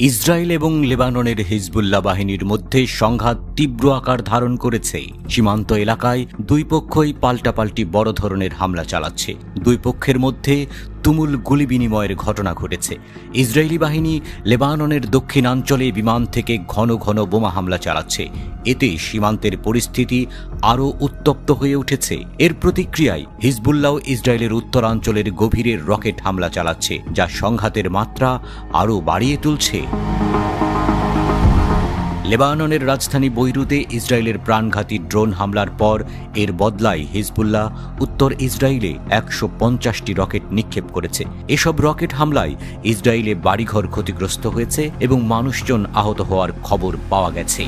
Israel এবং লেবাননের Hezbollah বাহিনীর মধ্যে সংঘাত তীব্র আকার ধারণ করেছে। সীমান্ত এলাকায় দুই পক্ষই পাল্টাপাল্টি বড় ধরনের হামলা চালাচ্ছে। দুই পক্ষের মধ্যে তুমুল গুলি বিনিময়ের ঘটনা ঘটেছে। ইসরায়েলি বাহিনী লেবাননের দক্ষিণাঞ্চলে বিমান থেকে ঘন ঘন বোমা হামলা চালাচ্ছে। এতে সীমান্তের পরিস্থিতি আরও উত্তপ্ত হয়ে উঠেছে। এর প্রতিক্রিয়ায় হিজবুল্লাহ ইসরায়েলের উত্তরাঞ্চলের গভীরে রকেট হামলা চালাচ্ছে, যা সংঘাতের মাত্রা আরও বাড়িয়ে তুলছে। লেবাননের রাজধানী বৈরুতে ইসরায়েলের প্রাণঘাতী ড্রোন হামলার পর এর বদলায় হিজবুল্লাহ উত্তর ইসরায়েলে ১৫০টি রকেট নিক্ষেপ করেছে। এসব রকেট হামলায় ইসরায়েলে বাড়িঘর ক্ষতিগ্রস্ত হয়েছে এবং মানুষজন আহত হওয়ার খবর পাওয়া গেছে।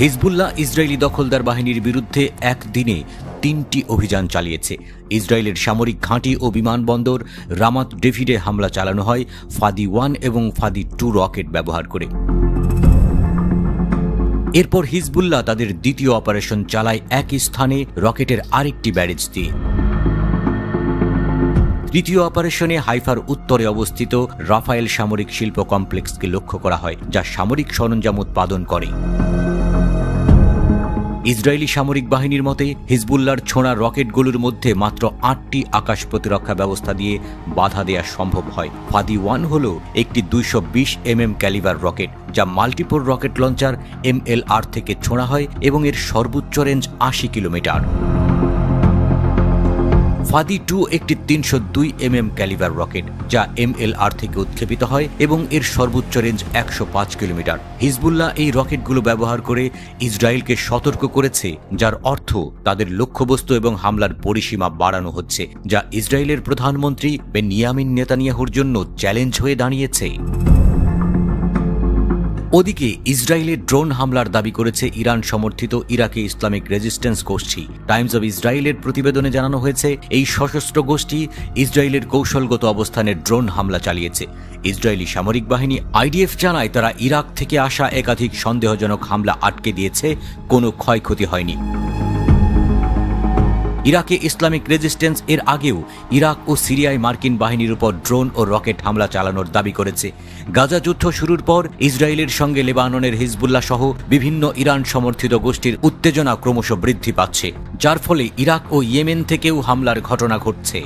হিজবুল্লাহ ইসরায়েলি দখলদার বাহিনীর বিরুদ্ধে একদিনে ৩টি অভিযান চালিয়েছে। ইসরায়েলের সামরিক ঘাঁটি ও বিমানবন্দর রামাত ডেভিডে হামলা চালানো হয় ফাদি 1 এবং ফাদি 2 রকেট ব্যবহার করে। এরপর হিজবুল্লাহ তাদের দ্বিতীয় অপারেশন চালায় একই স্থানে রকেটের আরেকটি ব্যারেজ দিয়ে। তৃতীয় অপারেশনে হাইফার উত্তরে অবস্থিত রাফায়েল সামরিক শিল্প কমপ্লেক্সকে লক্ষ্য করা হয়, যা সামরিক সরঞ্জাম উৎপাদন করে। ইসরায়েলি সামরিক বাহিনীর মতে হিজবুল্লাহর ছোঁড়া রকেটগুলোর মধ্যে মাত্র 8টি আকাশ প্রতিরক্ষা ব্যবস্থা দিয়ে বাধা দেওয়া সম্ভব হয়। ফাদি 1 হল একটি 220 mm ক্যালিবার রকেট, যা মাল্টিপল রকেট লঞ্চার MLR থেকে ছোঁড়া হয় এবং এর সর্বোচ্চ রেঞ্জ 80 কিলোমিটার। ফাদি 2 একটি 302 mm ক্যালিবার রকেট, যা MLR থেকে উৎক্ষেপিত হয় এবং এর সর্বোচ্চ রেঞ্জ 105 কিলোমিটার। হিজবুল্লাহ এই রকেটগুলো ব্যবহার করে ইসরায়েলকে সতর্ক করেছে, যার অর্থ তাদের লক্ষ্যবস্তু এবং হামলার পরিসীমা বাড়ানো হচ্ছে, যা ইসরায়েলের প্রধানমন্ত্রী বেনিয়ামিন নেতানিয়াহুর জন্য চ্যালেঞ্জ হয়ে দাঁড়িয়েছে। ওদিকে ইসরায়েলের ড্রোন হামলার দাবি করেছে ইরান সমর্থিত ইরাকি ইসলামিক রেজিস্ট্যান্স গোষ্ঠী। টাইমস অব ইসরায়েলের প্রতিবেদনে জানানো হয়েছে, এই সশস্ত্র গোষ্ঠী ইসরায়েলের কৌশলগত অবস্থানে ড্রোন হামলা চালিয়েছে। ইসরায়েলি সামরিক বাহিনী IDF জানায় তারা ইরাক থেকে আসা একাধিক সন্দেহজনক হামলা আটকে দিয়েছে, কোনো ক্ষয়ক্ষতি হয়নি। ইরাকে ইসলামিক রেজিস্ট্যান্স এর আগেও ইরাক ও সিরিয়ায় মার্কিন বাহিনীর উপর ড্রোন ও রকেট হামলা চালানোর দাবি করেছে। গাজা যুদ্ধ শুরুর পর ইসরায়েলের সঙ্গে লেবাননের হিজবুল্লাহ সহ বিভিন্ন ইরান সমর্থিত গোষ্ঠীর উত্তেজনা ক্রমশ বৃদ্ধি পাচ্ছে, যার ফলে ইরাক ও ইয়েমেন থেকেও হামলার ঘটনা ঘটছে।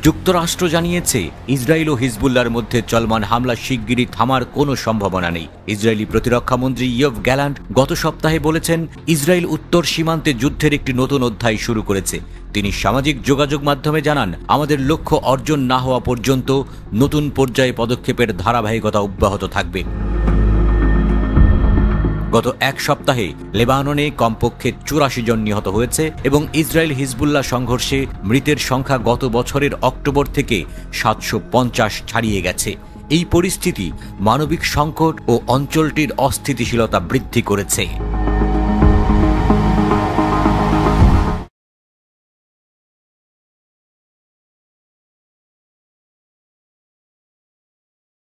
যুক্তরাষ্ট্র জানিয়েছে ইসরায়েল ও হিজবুল্লাহর মধ্যে চলমান হামলা শিগগিরই থামার কোনো সম্ভাবনা নেই। ইসরায়েলি প্রতিরক্ষা মন্ত্রী ইয়োভ গ্যালান্ট গত সপ্তাহে বলেছেন, ইসরায়েল উত্তর সীমান্তে যুদ্ধের একটি নতুন অধ্যায় শুরু করেছে। তিনি সামাজিক যোগাযোগ মাধ্যমে জানান, আমাদের লক্ষ্য অর্জন না হওয়া পর্যন্ত নতুন পর্যায়ে পদক্ষেপের ধারাবাহিকতা অব্যাহত থাকবে। গত এক সপ্তাহে লেবাননে কমপক্ষে 84 জন নিহত হয়েছে এবং ইসরায়েল হিজবুল্লাহ সংঘর্ষে মৃতের সংখ্যা গত বছরের অক্টোবর থেকে 750 ছাড়িয়ে গেছে। এই পরিস্থিতি মানবিক সংকট ও অঞ্চলটির অস্থিতিশীলতা বৃদ্ধি করেছে।